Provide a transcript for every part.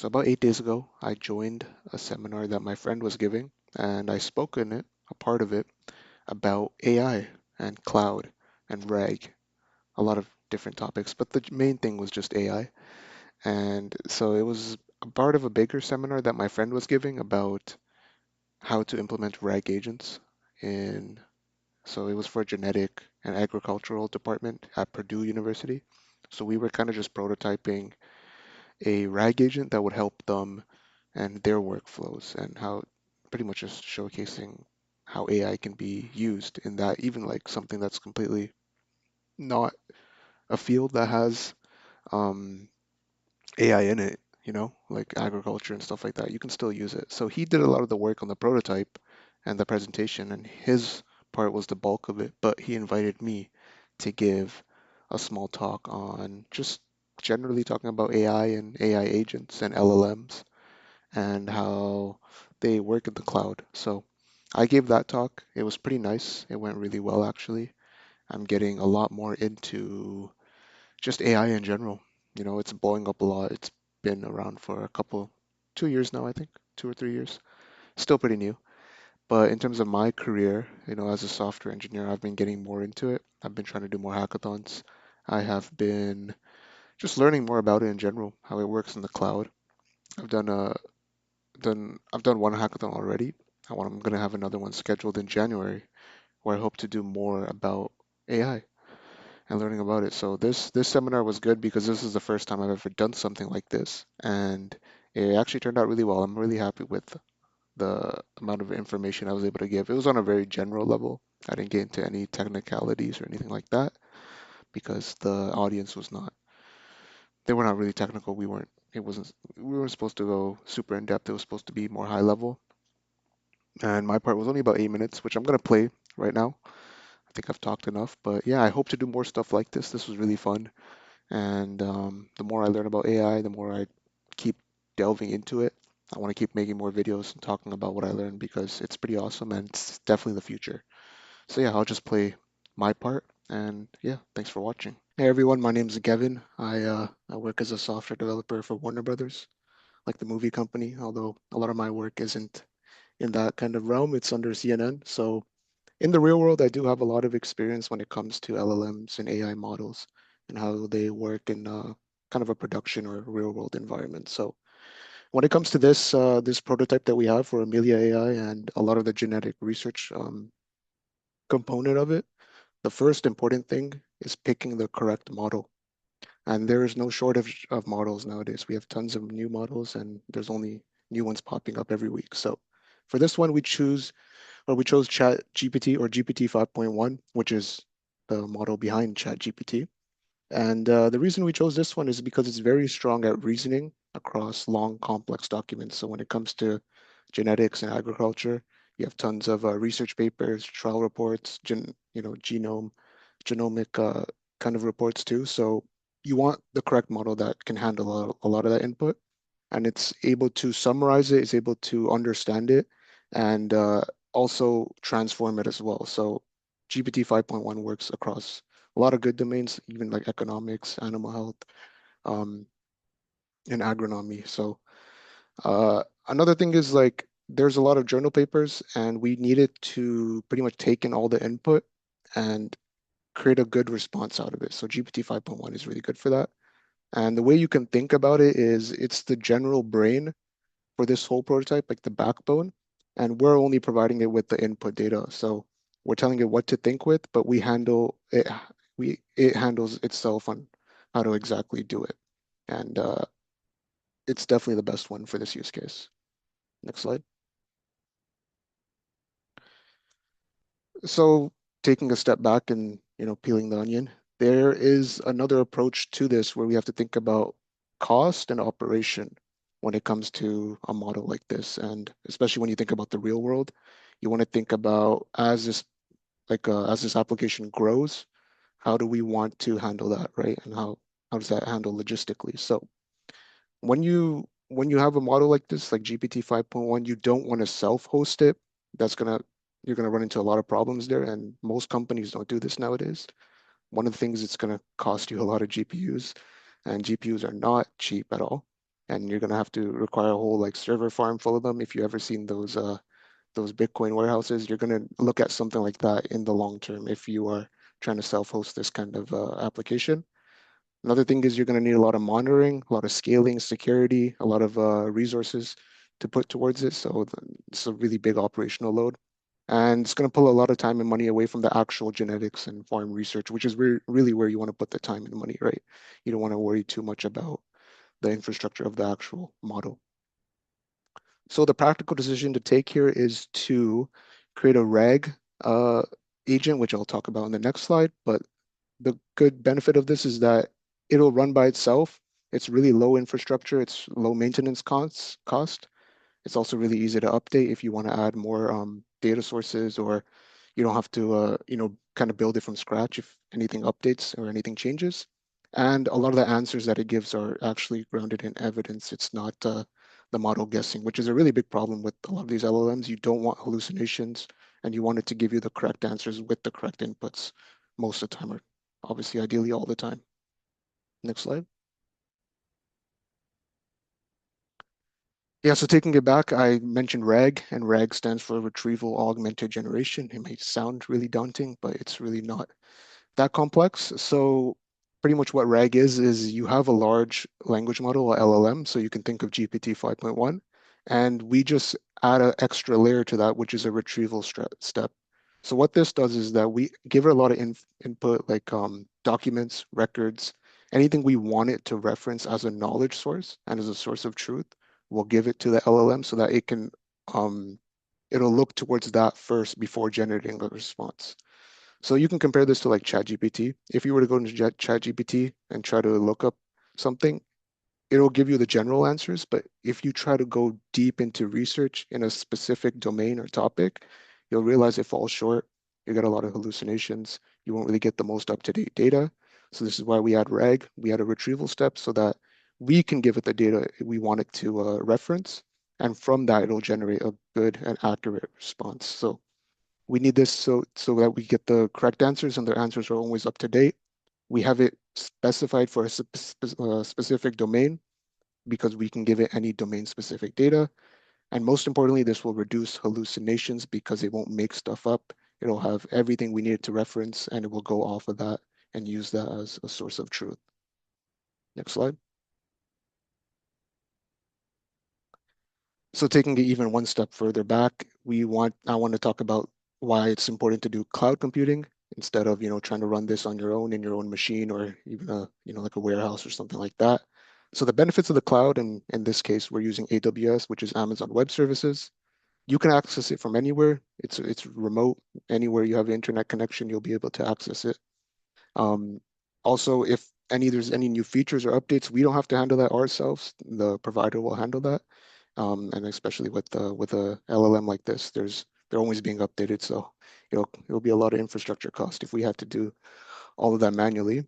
So about 8 days ago, I joined a seminar that my friend was giving, and I spoke in it, a part of it, about AI and cloud and RAG, a lot of different topics, but the main thing was just AI. And so it was a part of a bigger seminar that my friend was giving about how to implement RAG agents in, so it was for genetic and agricultural department at Purdue University. So we were kind of just prototyping a RAG agent that would help them and their workflows and how pretty much just showcasing how AI can be used in that, even like something that's completely not a field that has um, AI in it, like agriculture and stuff like that. You can still use it. So he did a lot of the work on the prototype and the presentation, and his part was the bulk of it, but he invited me to give a small talk on just generally talking about AI and AI agents and LLMs and how they work in the cloud. So I gave that talk. It was pretty nice. It went really well, actually. I'm getting a lot more into just AI in general. It's blowing up a lot. It's been around for 2 years now, I think, 2 or 3 years. Still pretty new. But in terms of my career, as a software engineer, I've been getting more into it. I've been trying to do more hackathons. I have been just learning more about it in general, how it works in the cloud. I've done a I've done one hackathon already. I'm gonna have another one scheduled in January where I hope to do more about AI and learning about it. So this seminar was good because this is the first time I've ever done something like this, and it actually turned out really well. I'm really happy with the amount of information I was able to give. It was on a very general level. I didn't get into any technicalities or anything like that because the audience was not, they were not really technical. We weren't supposed to go super in depth. It was supposed to be more high level. And my part was only about 8 minutes, which I'm gonna play right now. I think I've talked enough, but yeah, I hope to do more stuff like this. This was really fun. And the more I learn about AI, the more I keep delving into it. I want to keep making more videos and talking about what I learned because it's pretty awesome and it's definitely the future. So yeah, I'll just play my part. And yeah, thanks for watching. Hey everyone, my name's Gavin. I work as a software developer for Warner Brothers, like the movie company, although a lot of my work isn't in that kind of realm. It's under CNN. So in the real world, I do have a lot of experience when it comes to LLMs and AI models and how they work in kind of a production or real world environment. So when it comes to this prototype that we have for Amelia AI and a lot of the genetic research component of it, the first important thing is picking the correct model. And there is no shortage of models nowadays. We have tons of new models, and there's only new ones popping up every week. So for this one, we chose Chat GPT or GPT 5.1, which is the model behind Chat GPT. And the reason we chose this one is because it's very strong at reasoning across long, complex documents. So when it comes to genetics and agriculture, you have tons of research papers, trial reports, genomic kind of reports too. So you want the correct model that can handle a lot of that input, and it's able to summarize it, it's able to understand it, and also transform it as well. So GPT 5.1 works across a lot of good domains, even like economics, animal health, um, and agronomy. So another thing is like there's a lot of journal papers, and we needed to pretty much take in all the input and create a good response out of it. So GPT 5.1 is really good for that. And the way you can think about it is it's the general brain for this whole prototype, like the backbone, and we're only providing it with the input data. So we're telling it what to think with, but it handles itself on how to exactly do it. And it's definitely the best one for this use case. Next slide. So taking a step back and peeling the onion, there is another approach to this where we have to think about cost and operation when it comes to a model like this. And especially when you think about the real world, you want to think about as this application grows, how do we want to handle that, right? And how does that handle logistically? So when you have a model like this, like GPT 5.1, you don't want to self-host it. That's gonna You're gonna run into a lot of problems there, and most companies don't do this nowadays. One of the things it's gonna cost you a lot of GPUs, and GPUs are not cheap at all. and you're gonna have to require a whole like server farm full of them. If you ever seen those Bitcoin warehouses, you're gonna look at something like that in the long term if you are trying to self-host this kind of application. Another thing is you're going to need a lot of monitoring, a lot of scaling, security, a lot of resources to put towards it. So it's a really big operational load. And it's going to pull a lot of time and money away from the actual genetics and farm research, which is really where you want to put the time and money, right? You don't want to worry too much about the infrastructure of the actual model. So the practical decision to take here is to create a RAG uh, agent, which I'll talk about in the next slide. But the good benefit of this is that it'll run by itself. It's really low infrastructure. It's low maintenance cost. It's also really easy to update if you want to add more data sources, or you don't have to, kind of build it from scratch if anything updates or anything changes. And a lot of the answers that it gives are actually grounded in evidence. It's not the model guessing, which is a really big problem with a lot of these LLMs. You don't want hallucinations, and you want it to give you the correct answers with the correct inputs most of the time, or obviously ideally all the time. Next slide. Yeah, so taking it back, I mentioned RAG, and RAG stands for Retrieval Augmented Generation. It may sound really daunting, but it's really not that complex. So pretty much what RAG is you have a large language model, or LLM, so you can think of GPT 5.1, and we just add an extra layer to that, which is a retrieval step. So what this does is that we give it a lot of input, like documents, records, anything we want it to reference as a knowledge source and as a source of truth. We'll give it to the LLM so that it can it'll look towards that first before generating a response. So you can compare this to like ChatGPT. If you were to go into ChatGPT and try to look up something, it'll give you the general answers. But if you try to go deep into research in a specific domain or topic, you'll realize it falls short. You get a lot of hallucinations. You won't really get the most up-to-date data. So this is why we add RAG. We add a retrieval step so that we can give it the data we want it to reference. And from that, it'll generate a good and accurate response. So we need this so that we get the correct answers, and their answers are always up to date. We have it specified for a specific domain because we can give it any domain specific data. And most importantly, this will reduce hallucinations because it won't make stuff up. It'll have everything we need to reference, and it will go off of that and use that as a source of truth. Next slide. So taking it even one step further back, I want to talk about why it's important to do cloud computing instead of, trying to run this on your own in your own machine, or even like a warehouse or something like that. So the benefits of the cloud, and in this case, we're using AWS, which is Amazon Web Services. You can access it from anywhere. It's remote. Anywhere you have an internet connection, you'll be able to access it. Um, Also, if there's any new features or updates, we don't have to handle that ourselves. The provider will handle that. And especially with a LLM like this, they're always being updated, so it'll be a lot of infrastructure cost if we have to do all of that manually.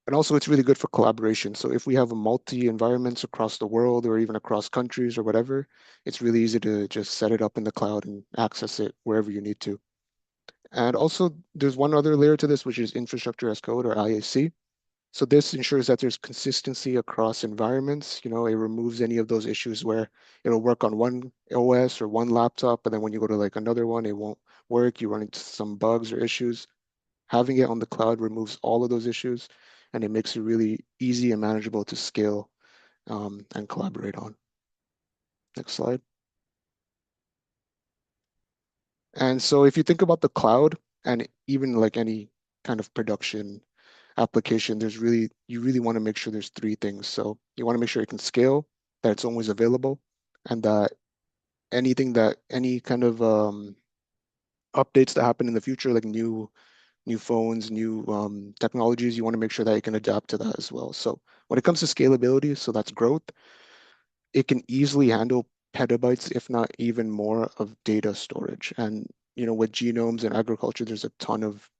And also, it's really good for collaboration. So if we have a multi environments across the world or even across countries or whatever, it's really easy to just set it up in the cloud and access it wherever you need to. And also, there's one other layer to this, which is infrastructure as code, or IAC. So this ensures that there's consistency across environments. It removes any of those issues where it'll work on one OS or one laptop, and then when you go to like another one, it won't work. You run into some bugs or issues. Having it on the cloud removes all of those issues, and it makes it really easy and manageable to scale and collaborate on. Next slide. And so if you think about the cloud, and even like any kind of production application, you really want to make sure there's three things. So you want to make sure it can scale, that it's always available, and that any kind of updates that happen in the future, like new phones, new technologies, you want to make sure that it can adapt to that as well. So when it comes to scalability, so that's growth, it can easily handle petabytes, if not even more, of data storage. And with genomes and agriculture, there's a ton of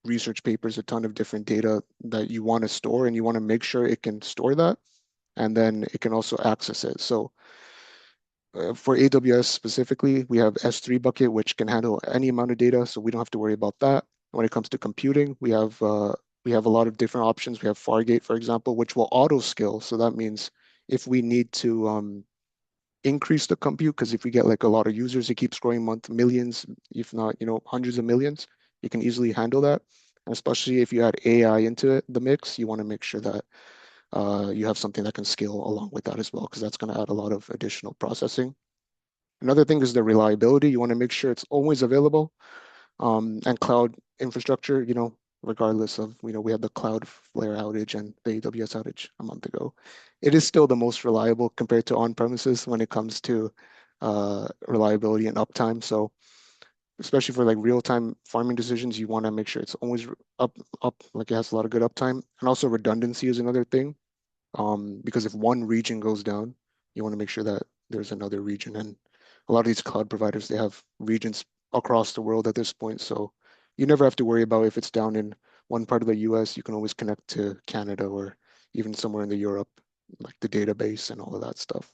research papers, a ton of different data that you want to store, and you want to make sure it can store that, and then it can also access it. So for AWS specifically, we have S3 bucket, which can handle any amount of data, so we don't have to worry about that. When it comes to computing, we have a lot of different options. We have Fargate, for example, which will auto scale. So that means if we need to increase the compute, because if we get like a lot of users, it keeps growing millions, if not, hundreds of millions, you can easily handle that. And especially if you add AI into the mix, you want to make sure that you have something that can scale along with that as well, because that's going to add a lot of additional processing. Another thing is the reliability. You want to make sure it's always available. And cloud infrastructure, regardless of, we had the Cloudflare outage and the AWS outage a month ago. It is still the most reliable compared to on-premises when it comes to reliability and uptime. So especially for like real-time farming decisions, you want to make sure it's always like it has a lot of good uptime. And also redundancy is another thing. Because if one region goes down, you want to make sure that there's another region. And a lot of these cloud providers, they have regions across the world at this point. So you never have to worry about if it's down in one part of the US, you can always connect to Canada or even somewhere in the Europe, like the database and all of that stuff.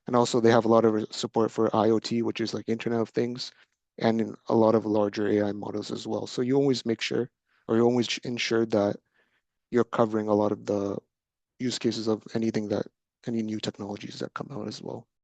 And also they have a lot of support for IoT, which is like Internet of Things, and in a lot of larger AI models as well. So you always make sure, or you always ensure that you're covering a lot of the use cases of any new technologies that come out as well.